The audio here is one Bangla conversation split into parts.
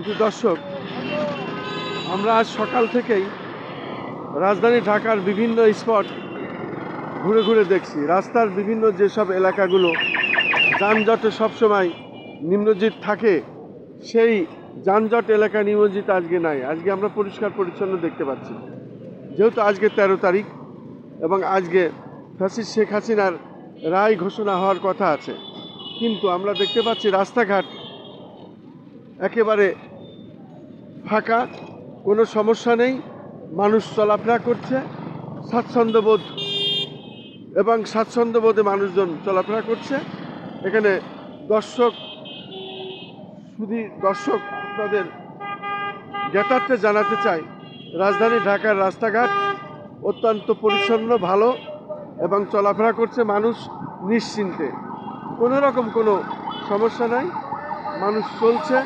কিছু দর্শক, আমরা আজ সকাল থেকেই রাজধানী ঢাকার বিভিন্ন স্পট ঘুরে ঘুরে দেখছি। রাস্তার বিভিন্ন যেসব এলাকাগুলো যানজটে সবসময় নিমজ্জিত থাকে, সেই যানজট এলাকা নিমজ্জিত আজকে নাই। আজকে আমরা পরিষ্কার পরিচ্ছন্ন দেখতে পাচ্ছি। যেহেতু আজকে 13 তারিখ এবং আজকে ফ্যাসিস্ট শেখ হাসিনার রায় ঘোষণা হওয়ার কথা আছে, কিন্তু আমরা দেখতে পাচ্ছি রাস্তাঘাট একেবারে ফাঁকা, কোনো সমস্যা নেই, মানুষ চলাফেরা করছে স্বাচ্ছন্দ্যবোধ এবং স্বাচ্ছন্দ্যবোধে মানুষজন চলাফেরা করছে। এখানে দর্শক আপনাদের জ্ঞাতার্থে জানাতে চাই, রাজধানী ঢাকার রাস্তাঘাট অত্যন্ত পরিচ্ছন্ন, ভালো এবং চলাফেরা করছে মানুষ নিশ্চিন্তে। কোনো রকম কোনো সমস্যা নাই, মানুষ চলছে,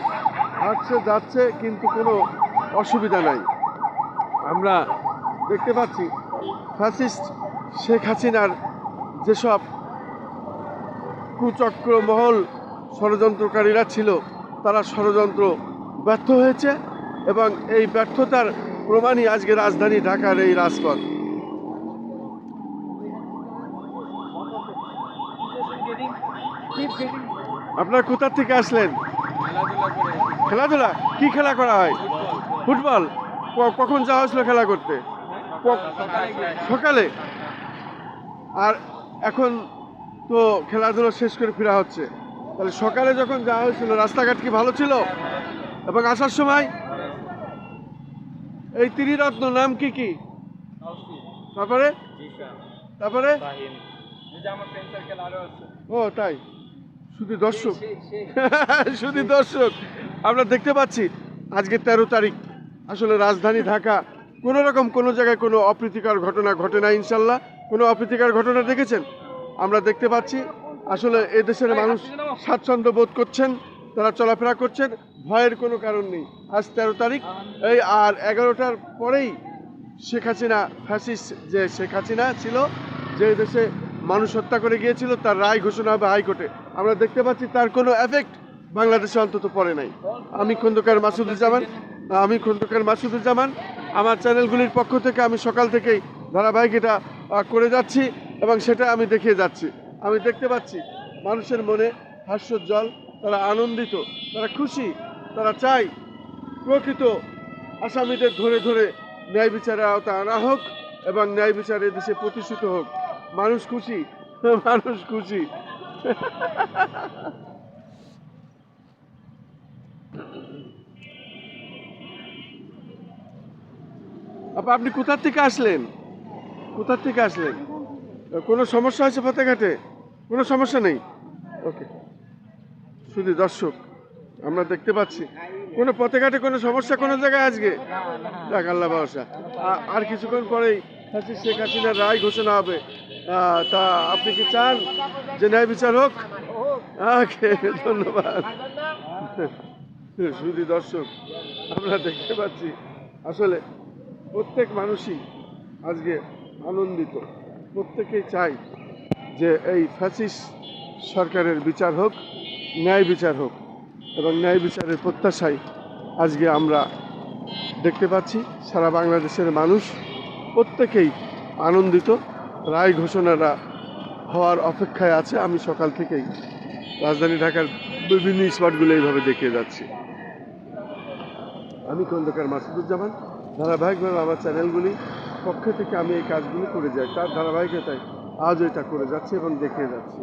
হাঁটছে, যাচ্ছে, কিন্তু কোনো অসুবিধা নাই। আমরা দেখতে পাচ্ছি ফ্যাসিস্ট শেখ হাসিনার যেসব কুচক্র মহল ষড়যন্ত্রকারীরা ছিল, তারা ষড়যন্ত্র ব্যর্থ হয়েছে এবং এই ব্যর্থতার প্রমাণই আজকে রাজধানী ঢাকার এই রাজপথ। আপনার কোথা থেকে আসলেন? খেলাধুলা? কি খেলা করা হয়? ফুটবল? কখন যাওয়া হয়েছিল খেলা করতে? সকালে। আর এখন তো খেলাধুলা শেষ করে ফেরা হচ্ছে, তাহলে সকালে যখন যাওয়া হয়েছিল রাস্তাঘাট কি ভালো ছিল? এবং আসার সময় এই ত্রিরত্ন নাম কি কি? তারপরে তারপরে ও তাই, শুধু দর্শক শুধু দর্শক আমরা দেখতে পাচ্ছি আজকে 13 তারিখ। আসলে রাজধানী ঢাকা কোনো রকম কোনো জায়গায় কোনো অপ্রীতিকর ঘটনা ঘটে না। ইনশাল্লাহ কোনো অপ্রীতিকর ঘটনা দেখেছেন? আমরা দেখতে পাচ্ছি আসলে এদেশের মানুষ স্বাচ্ছন্দ্য বোধ করছেন, তারা চলাফেরা করছেন, ভয়ের কোনো কারণ নেই। আজ 13 তারিখ, এই আর 11টার পরেই শেখ হাসিনা, ফ্যাসিস্ট যে শেখ হাসিনা ছিল, যে দেশে মানুষ হত্যা করে গিয়েছিল, তার রায় ঘোষণা হবে হাইকোর্টে। আমরা দেখতে পাচ্ছি তার কোনো এফেক্ট বাংলাদেশে অন্তত পড়ে নাই। আমি খন্দকার মাসুদুজ্জামান, আমার চ্যানেলগুলির পক্ষ থেকে আমি সকাল থেকেই ধারাবাহিক এটা করে যাচ্ছি এবং সেটা আমি দেখিয়ে যাচ্ছি। আমি দেখতে পাচ্ছি মানুষের মনে হাস্যোজ্জ্বল, তারা আনন্দিত, তারা খুশি, তারা চায় প্রকৃত আসামিদের ধরে ধরে ন্যায় বিচারের আওতায় আনা হোক এবং ন্যায় বিচার দেশে প্রতিষ্ঠিত হোক। মানুষ খুশি, মানুষ খুশি। আপনি কোথা থেকে আসলেন? কোনো সমস্যা হয়েছে পথেঘাটে? কোনো সমস্যা নেই? ওকে। শুধু দর্শক, আমরা দেখতে পাচ্ছি কোনো পথেঘাটে কোনো সমস্যা কোনো জায়গায় আজকে? যাক, আল্লাহ ভরসা। আর কিছুক্ষণ পরেই ফ্যাসিস্ট শেখ হাসিনার রায় ঘোষণা হবে। তা আপনি কি চান যে ন্যায় বিচার হোক? ওকে, ধন্যবাদ। শুধু দর্শক, আমরা দেখতে পাচ্ছি আসলে প্রত্যেক মানুষই আজকে আনন্দিত, প্রত্যেকেই চাই যে এই ফ্যাসিস্ট সরকারের বিচার হোক, ন্যায় বিচার হোক এবং ন্যায় বিচারের প্রত্যাশায় আজকে আমরা দেখতে পাচ্ছি সারা বাংলাদেশের মানুষ প্রত্যেকেই আনন্দিত, রায় ঘোষণাটা হওয়ার অপেক্ষায় আছে। আমি সকাল থেকেই রাজধানী ঢাকার বিভিন্ন স্পটগুলো এইভাবে দেখিয়ে যাচ্ছি। আমি খন্দকার মাসুদুজ্জামান, ধারাবাহিকভাবে আমার চ্যানেলগুলি পক্ষ থেকে আমি এই কাজগুলি করে যাই, তার ধারাবাহিকতায় আজও এটা করে যাচ্ছি এবং দেখিয়ে যাচ্ছি।